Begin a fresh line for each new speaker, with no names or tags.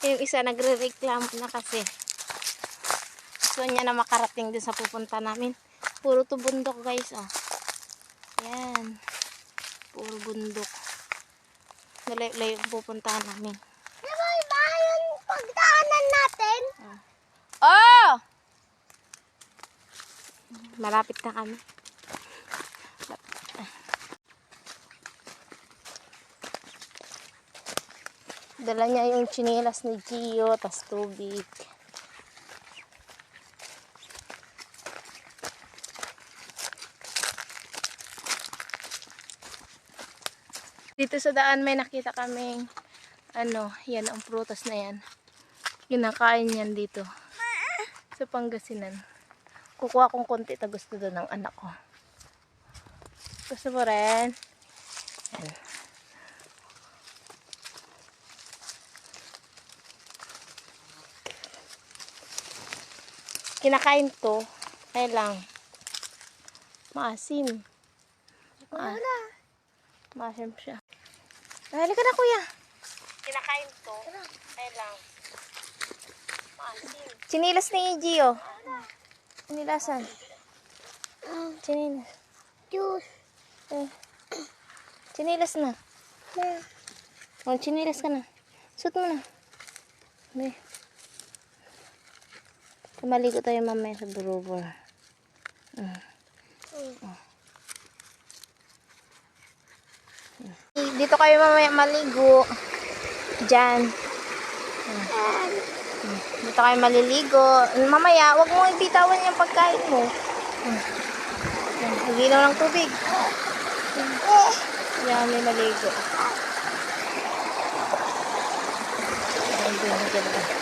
Yung isa nagre-reklamo na kasi. Gusto niya na makarating din sa pupunta namin. Puro to bundok guys, oh. Yan. Puro bundok. Malayo-layo yung pupuntahan namin.
Diba iba yung pagdaanan natin?
Oh! Malapit na kami. Dala niya yung tsinelas ni Gio, tas tubig. Dito sa daan may nakita kaming yan ang prutas na yan. Kinakain yan dito. Sa Pangasinan. Kukuha kong konti ta gusto doon ng anak ko. Gusto mo rin? Yan. Kinakain to. Kaya lang. Maasim. Maasim siya. Halika na kuya. Kinakain to. Kaya lang. Maasim. Chinilas ni Gio. Chinilasan. Chinilas.
Juice.
Chinilas na. Oh, chinilas ka na. Suot mo na. Okay. Maligo tayo mamaya sa Brover. Dito kayo mamaya maligo. Diyan. Dito kayo maliligo. Mamaya, wag mo ibitawan yung pagkain mo. Nagilaw ng tubig. Yan, may maligo. Ayan, dyan.